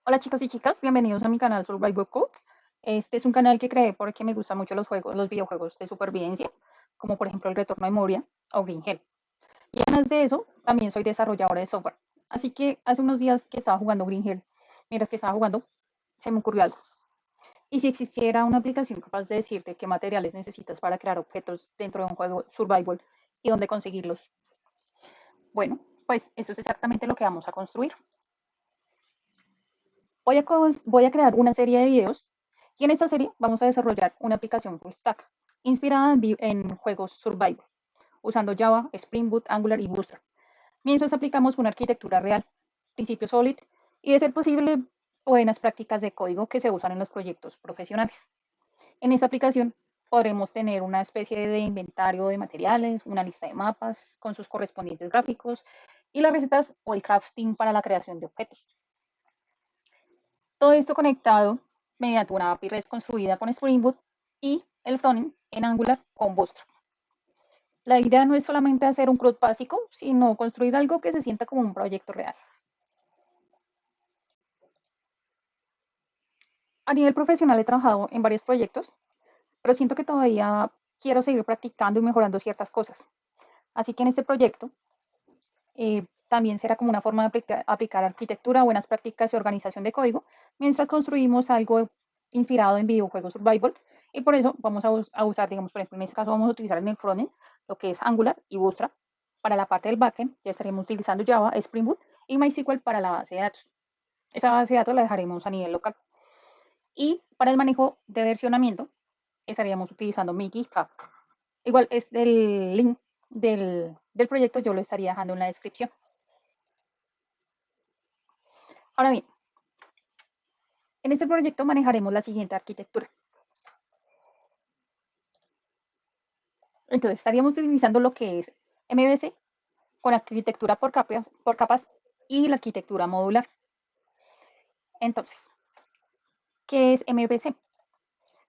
Hola chicos y chicas, bienvenidos a mi canal Survival Code. Este es un canal que creé porque me gustan mucho los videojuegos de supervivencia, como por ejemplo el Retorno de Moria o Green Hell. Y además de eso, también soy desarrolladora de software. Así que hace unos días que estaba jugando Green Hell, mientras que estaba jugando, se me ocurrió algo. ¿Y si existiera una aplicación capaz de decirte qué materiales necesitas para crear objetos dentro de un juego survival y dónde conseguirlos? Bueno, pues eso es exactamente lo que vamos a construir. Voy a crear una serie de videos y en esta serie vamos a desarrollar una aplicación full stack inspirada en juegos survival, usando Java, Spring Boot, Angular y Bootstrap, mientras aplicamos una arquitectura real, principios solid y, de ser posible, buenas prácticas de código que se usan en los proyectos profesionales. En esta aplicación podremos tener una especie de inventario de materiales, una lista de mapas con sus correspondientes gráficos y las recetas o el crafting para la creación de objetos. Todo esto conectado mediante una API REST construida con Spring Boot y el frontend en Angular con Bootstrap. La idea no es solamente hacer un CRUD básico, sino construir algo que se sienta como un proyecto real. A nivel profesional he trabajado en varios proyectos, pero siento que todavía quiero seguir practicando y mejorando ciertas cosas. Así que en este proyecto también será como una forma de aplicar arquitectura, buenas prácticas y organización de código, mientras construimos algo inspirado en videojuegos survival. Y por eso vamos a usar, digamos, por ejemplo, en este caso vamos a utilizar en el frontend lo que es Angular y Bootstrap. Para la parte del backend ya estaremos utilizando Java, Spring Boot y MySQL para la base de datos. Esa base de datos la dejaremos a nivel local. Y para el manejo de versionamiento estaríamos utilizando mi GitHub. Igual es el link del proyecto, yo lo estaría dejando en la descripción. Ahora bien, en este proyecto manejaremos la siguiente arquitectura. Entonces, estaríamos utilizando lo que es MVC con arquitectura por capas y la arquitectura modular. Entonces, ¿qué es MVC?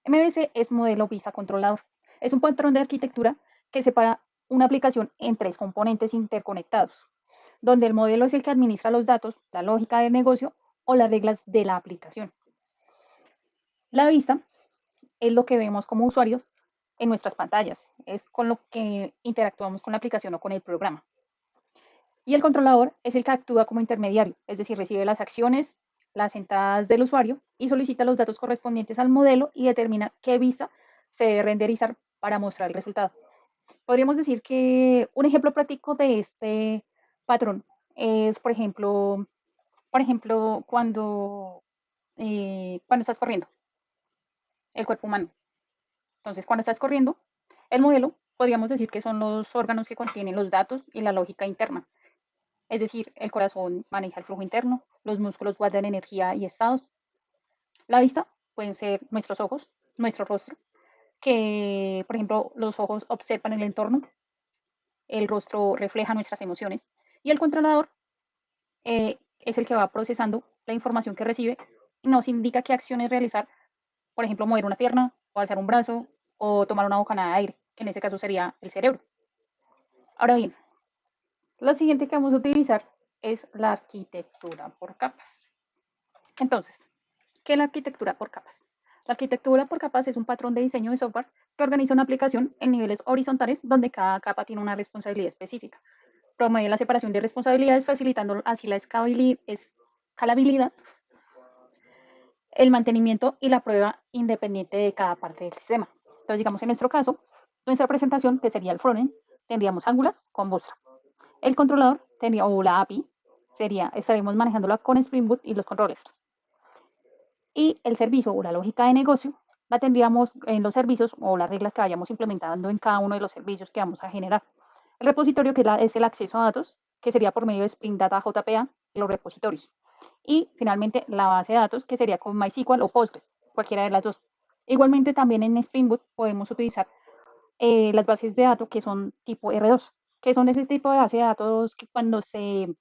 MVC es modelo vista controlador. Es un patrón de arquitectura que separa una aplicación en tres componentes interconectados, donde el modelo es el que administra los datos, la lógica del negocio o las reglas de la aplicación. La vista es lo que vemos como usuarios en nuestras pantallas, es con lo que interactuamos con la aplicación o con el programa. Y el controlador es el que actúa como intermediario, es decir, recibe las acciones, las entradas del usuario y solicita los datos correspondientes al modelo y determina qué vista se debe renderizar para mostrar el resultado. Podríamos decir que un ejemplo práctico de este patrón es, por ejemplo cuando estás corriendo, el cuerpo humano. Entonces, cuando estás corriendo, el modelo podríamos decir que son los órganos que contienen los datos y la lógica interna. Es decir, el corazón maneja el flujo interno, los músculos guardan energía y estados. La vista pueden ser nuestros ojos, nuestro rostro, que por ejemplo los ojos observan el entorno, el rostro refleja nuestras emociones y el controlador es el que va procesando la información que recibe y nos indica qué acciones realizar, por ejemplo, mover una pierna o alzar un brazo o tomar una bocanada de aire, que en ese caso sería el cerebro. Ahora bien, lo siguiente que vamos a utilizar es la arquitectura por capas. Entonces, ¿qué es la arquitectura por capas? La arquitectura por capas es un patrón de diseño de software que organiza una aplicación en niveles horizontales donde cada capa tiene una responsabilidad específica. Promueve la separación de responsabilidades, facilitando así la escalabilidad, el mantenimiento y la prueba independiente de cada parte del sistema. Entonces, digamos, en nuestro caso, nuestra presentación, que sería el frontend, tendríamos Angular con Bootstrap. El controlador tendría, o la API, estaríamos manejándola con Spring Boot y los controllers. Y el servicio o la lógica de negocio la tendríamos en los servicios o las reglas que vayamos implementando en cada uno de los servicios que vamos a generar. El repositorio, que es el acceso a datos, que sería por medio de Spring Data JPA y los repositorios. Y finalmente la base de datos, que sería con MySQL o Postgres, cualquiera de las dos. Igualmente también en Spring Boot podemos utilizar las bases de datos que son tipo R2, que son ese tipo de base de datos que cuando se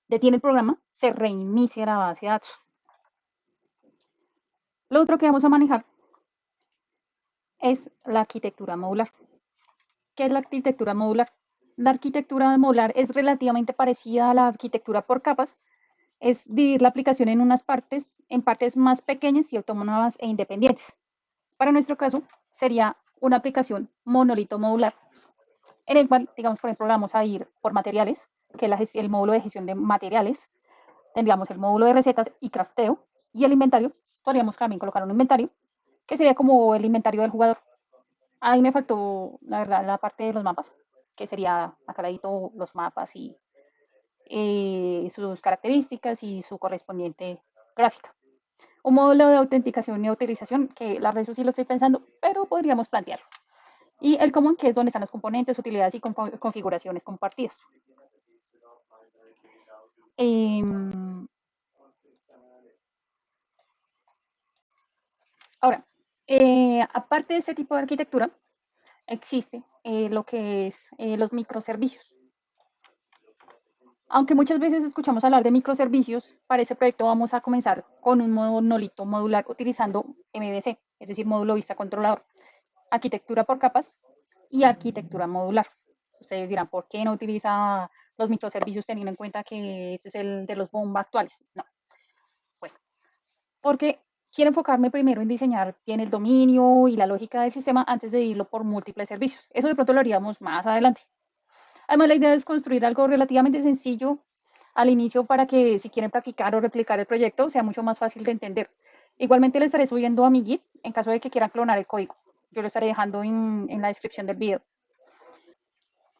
detiene el programa se reinicia la base de datos. Lo otro que vamos a manejar es la arquitectura modular. ¿Qué es la arquitectura modular? La arquitectura modular es relativamente parecida a la arquitectura por capas, es dividir la aplicación en partes más pequeñas y autónomas e independientes. Para nuestro caso, sería una aplicación monolito modular, en el cual, digamos, por ejemplo, vamos a ir por materiales, que es el módulo de gestión de materiales, tendríamos el módulo de recetas y crafteo, y el inventario, podríamos también colocar un inventario, que sería como el inventario del jugador. Ahí me faltó, la verdad, la parte de los mapas, que sería acá ladito los mapas y sus características y su correspondiente gráfica. Un módulo de autenticación y autorización, que la verdad eso sí lo estoy pensando, pero podríamos plantearlo. Y el común, que es donde están los componentes, utilidades y configuraciones compartidas. Eh, Ahora, aparte de este tipo de arquitectura, existe lo que es los microservicios. Aunque muchas veces escuchamos hablar de microservicios, para ese proyecto vamos a comenzar con un monolito modular utilizando MVC, es decir, módulo vista controlador, arquitectura por capas y arquitectura modular. Ustedes dirán, ¿por qué no utiliza los microservicios teniendo en cuenta que ese es el de los bomba actuales? No, bueno, porque quiero enfocarme primero en diseñar bien el dominio y la lógica del sistema antes de irlo por múltiples servicios. Eso de pronto lo haríamos más adelante. Además, la idea es construir algo relativamente sencillo al inicio para que si quieren practicar o replicar el proyecto sea mucho más fácil de entender. Igualmente le estaré subiendo a mi Git en caso de que quieran clonar el código. Yo lo estaré dejando en la descripción del video.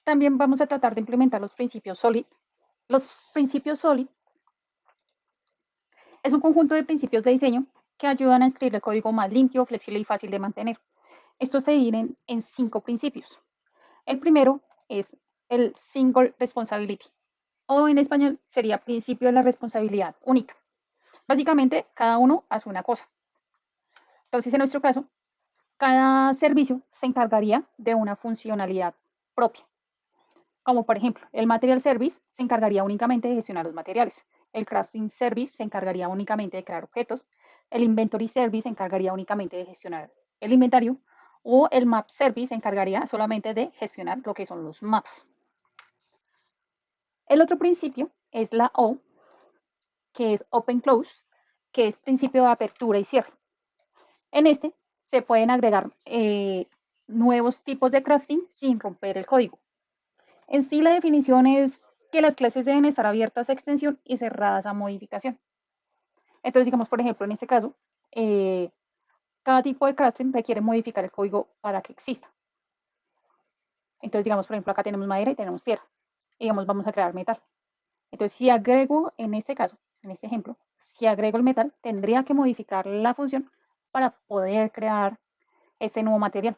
También vamos a tratar de implementar los principios SOLID. Los principios SOLID es un conjunto de principios de diseño que ayudan a escribir el código más limpio, flexible y fácil de mantener. Estos se dividen en 5 principios. El primero es el Single Responsibility, o en español sería principio de la responsabilidad única. Básicamente, cada uno hace una cosa. Entonces, en nuestro caso, cada servicio se encargaría de una funcionalidad propia. Como por ejemplo, el Material Service se encargaría únicamente de gestionar los materiales. El Crafting Service se encargaría únicamente de crear objetos. El Inventory Service se encargaría únicamente de gestionar el inventario. O el Map Service se encargaría solamente de gestionar lo que son los mapas. El otro principio es la O, que es Open Close, que es principio de apertura y cierre. En este se pueden agregar nuevos tipos de crafting sin romper el código. En sí, la definición es que las clases deben estar abiertas a extensión y cerradas a modificación. Entonces, digamos, por ejemplo, en este caso, eh, cada tipo de crafting requiere modificar el código para que exista. Entonces, digamos, por ejemplo, acá tenemos madera y tenemos piedra. Y digamos, vamos a crear metal. Entonces, si agrego, en este caso, en este ejemplo, si agrego el metal, tendría que modificar la función para poder crear este nuevo material.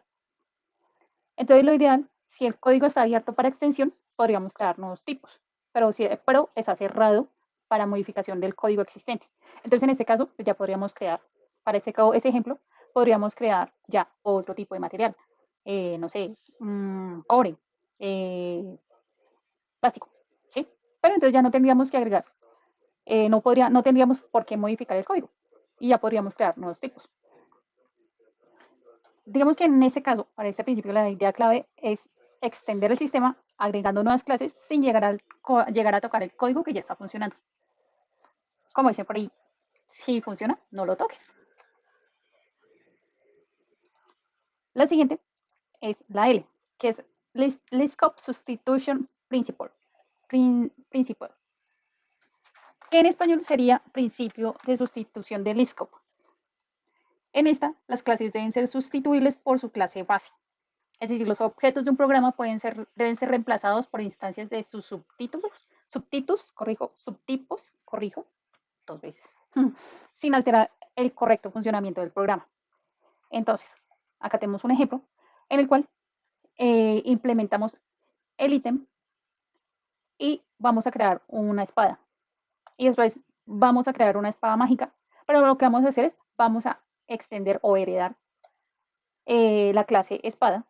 Entonces, lo ideal, si el código está abierto para extensión, podríamos crear nuevos tipos, pero está cerrado para modificación del código existente. Entonces, en este caso, pues ya podríamos crear, para ese ejemplo, podríamos crear ya otro tipo de material. No sé, cobre, eh, plástico, ¿sí? Pero entonces ya no tendríamos que agregar, no tendríamos por qué modificar el código y ya podríamos crear nuevos tipos. Digamos que en ese caso, para este principio, la idea clave es extender el sistema agregando nuevas clases sin llegar a tocar el código que ya está funcionando. Como dice por ahí, si funciona, no lo toques. La siguiente es la L, que es Scope Substitution Principle. Principle. Que en español sería principio de sustitución del scope. En esta, las clases deben ser sustituibles por su clase base. Es decir, los objetos de un programa deben ser reemplazados por instancias de sus subtipos, dos veces, sin alterar el correcto funcionamiento del programa. Entonces, acá tenemos un ejemplo en el cual implementamos el ítem y vamos a crear una espada. Y después vamos a crear una espada mágica, pero lo que vamos a hacer es, vamos a extender o heredar la clase espada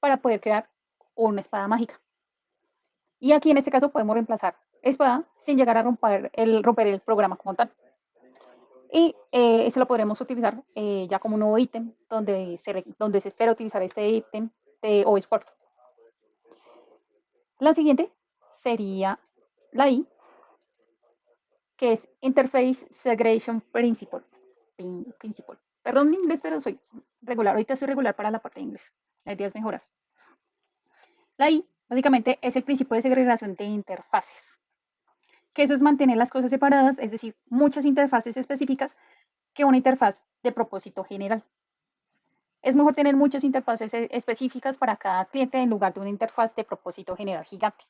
para poder crear una espada mágica. Y aquí en este caso podemos reemplazar espada sin llegar a romper el programa como tal. Y eso lo podremos utilizar ya como un nuevo ítem donde se espera utilizar este ítem de OSPort. La siguiente sería la I, que es Interface Segregation Principle. Perdón mi inglés, pero soy regular. Ahorita soy regular para la parte de inglés. La idea es mejorar. La I, básicamente, es el principio de segregación de interfaces. Que eso es mantener las cosas separadas, es decir, muchas interfaces específicas que una interfaz de propósito general. Es mejor tener muchas interfaces específicas para cada cliente en lugar de una interfaz de propósito general gigante.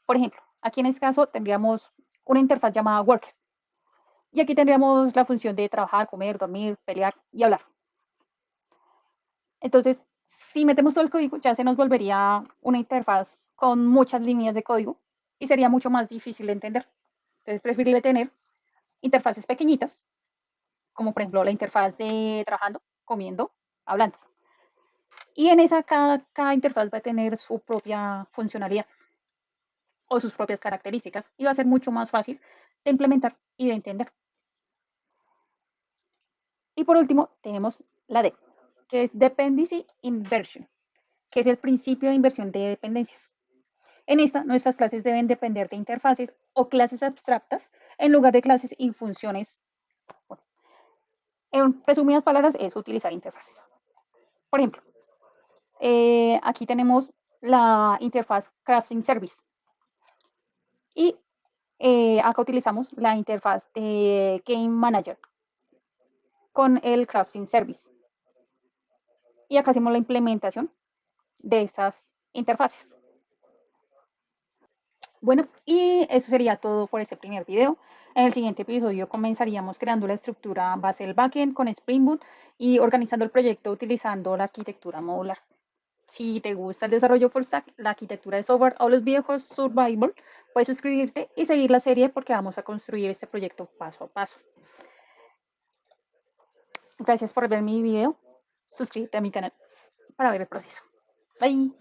Por ejemplo, aquí en este caso tendríamos una interfaz llamada Worker. Y aquí tendríamos la función de trabajar, comer, dormir, pelear y hablar. Entonces, si metemos todo el código, ya se nos volvería una interfaz con muchas líneas de código y sería mucho más difícil de entender. Entonces, preferible tener interfaces pequeñitas, como por ejemplo la interfaz de trabajando, comiendo, hablando. Y en esa cada interfaz va a tener su propia funcionalidad o sus propias características y va a ser mucho más fácil de implementar y de entender. Y por último, tenemos la D, que es Dependency Inversion, que es el principio de inversión de dependencias. En esta, nuestras clases deben depender de interfaces o clases abstractas en lugar de clases y funciones. Bueno, en resumidas palabras, es utilizar interfaces. Por ejemplo, aquí tenemos la interfaz Crafting Service y acá utilizamos la interfaz de Game Manager con el Crafting Service. Y acá hacemos la implementación de estas interfaces. Bueno, y eso sería todo por este primer video. En el siguiente episodio comenzaríamos creando la estructura base del backend con Spring Boot y organizando el proyecto utilizando la arquitectura modular. Si te gusta el desarrollo full stack, la arquitectura de software o los videojuegos survival, puedes suscribirte y seguir la serie porque vamos a construir este proyecto paso a paso. Gracias por ver mi video. Suscríbete a mi canal para ver el proceso. Bye.